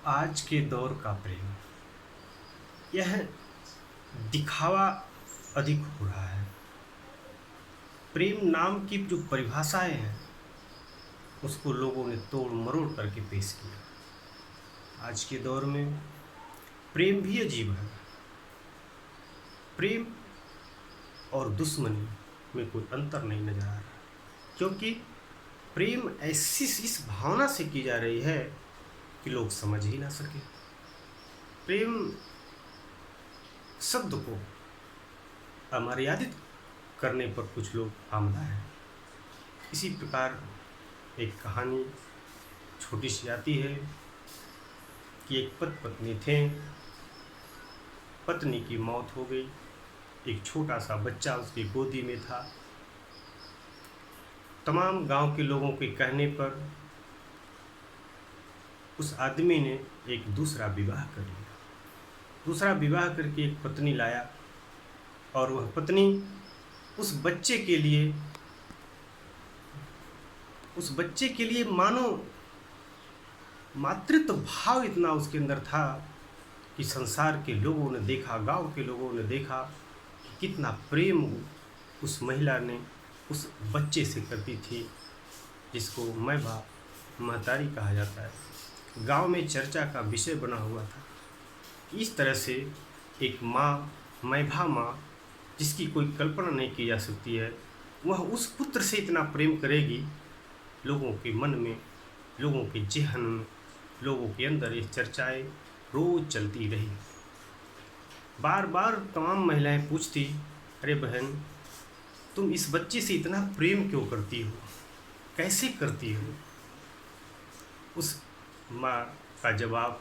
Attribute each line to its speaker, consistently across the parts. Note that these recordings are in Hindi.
Speaker 1: आज के दौर का प्रेम, यह दिखावा अधिक हो रहा है। प्रेम नाम की जो परिभाषाएं हैं उसको लोगों ने तोड़ मरोड़ करके पेश किया। आज के दौर में प्रेम भी अजीब है। प्रेम और दुश्मनी में कोई अंतर नहीं नजर आ रहा, क्योंकि प्रेम ऐसी इस भावना से की जा रही है कि लोग समझ ही ना सके। प्रेम शब्द को अमर्यादित करने पर कुछ लोग आमदा है। इसी प्रकार एक कहानी छोटी सी आती है कि एक पति पत्नी थे। पत्नी की मौत हो गई, एक छोटा सा बच्चा उसकी गोदी में था। तमाम गांव के लोगों के कहने पर उस आदमी ने एक दूसरा विवाह कर लिया। दूसरा विवाह करके एक पत्नी लाया और वह पत्नी उस बच्चे के लिए मानो मातृत्व भाव इतना उसके अंदर था कि संसार के लोगों ने देखा, गांव के लोगों ने देखा कि कितना प्रेम उस महिला ने उस बच्चे से करती थी, जिसको माँ बाप महतारी कहा जाता है। गांव में चर्चा का विषय बना हुआ था। इस तरह से एक माँ, मैभा माँ, जिसकी कोई कल्पना नहीं की जा सकती है, वह उस पुत्र से इतना प्रेम करेगी। लोगों के मन में, लोगों के जेहन में, लोगों के अंदर ये चर्चाएं रोज चलती रही। बार बार तमाम महिलाएं पूछती, अरे बहन, तुम इस बच्चे से इतना प्रेम क्यों करती हो, कैसे करती हो? उस माँ का जवाब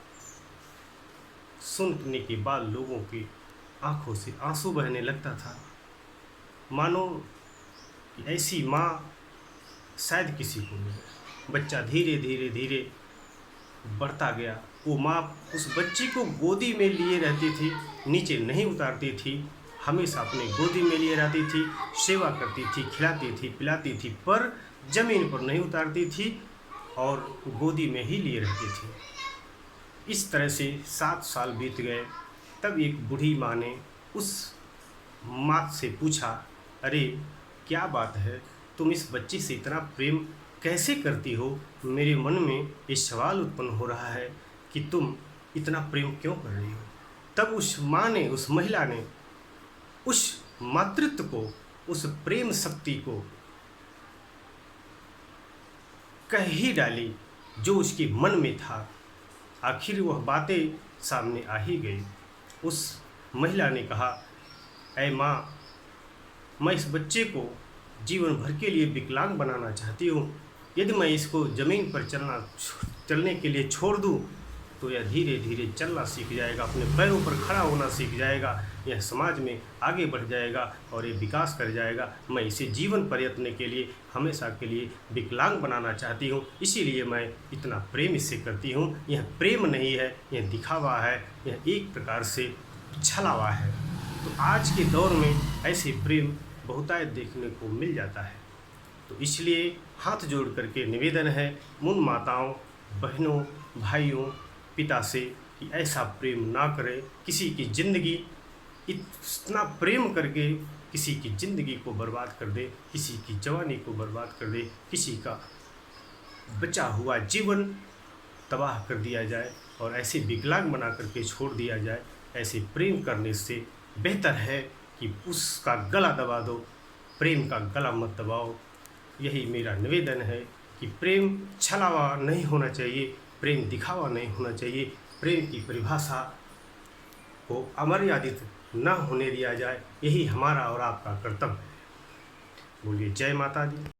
Speaker 1: सुनने के बाद लोगों की आंखों से आंसू बहने लगता था। मानो कि ऐसी माँ शायद किसी को मिले। बच्चा धीरे धीरे धीरे बढ़ता गया। वो माँ उस बच्चे को गोदी में लिए रहती थी, नीचे नहीं उतारती थी, हमेशा अपने गोदी में लिए रहती थी, सेवा करती थी, खिलाती थी, पिलाती थी, पर जमीन पर नहीं उतारती थी और गोदी में ही लिए रहती थी। इस तरह से 7 साल बीत गए। तब एक बूढ़ी माँ ने उस माँ से पूछा, अरे क्या बात है, तुम इस बच्चे से इतना प्रेम कैसे करती हो? मेरे मन में ये सवाल उत्पन्न हो रहा है कि तुम इतना प्रेम क्यों कर रही हो? तब उस माँ ने, उस महिला ने उस मातृत्व को, उस प्रेम शक्ति को कह ही डाली जो उसके मन में था। आखिर वह बातें सामने आ ही गई। उस महिला ने कहा, ऐ माँ, मैं इस बच्चे को जीवन भर के लिए विकलांग बनाना चाहती हूँ। यदि मैं इसको ज़मीन पर चलने के लिए छोड़ दूँ तो यह धीरे धीरे चलना सीख जाएगा, अपने पैरों पर खड़ा होना सीख जाएगा, यह समाज में आगे बढ़ जाएगा और ये विकास कर जाएगा। मैं इसे जीवन पर्यंत के लिए, हमेशा के लिए विकलांग बनाना चाहती हूँ, इसीलिए मैं इतना प्रेम इससे करती हूँ। यह प्रेम नहीं है, यह दिखावा है, यह एक प्रकार से छलावा है। तो आज के दौर में ऐसे प्रेम बहुतायत देखने को मिल जाता है। तो इसलिए हाथ जोड़ करके निवेदन है उन माताओं, बहनों, भाइयों, पिता से कि ऐसा प्रेम ना करें। किसी की ज़िंदगी इतना प्रेम करके किसी की ज़िंदगी को बर्बाद कर दे, किसी की जवानी को बर्बाद कर दे, किसी का बचा हुआ जीवन तबाह कर दिया जाए और ऐसे विकलांग बना करके छोड़ दिया जाए। ऐसे प्रेम करने से बेहतर है कि उसका गला दबा दो, प्रेम का गला मत दबाओ। यही मेरा निवेदन है कि प्रेम छलावा नहीं होना चाहिए, प्रेम दिखावा नहीं होना चाहिए। प्रेम की परिभाषा को अमर्यादित न होने दिया जाए, यही हमारा और आपका कर्तव्य है। बोलिए जय माता दी।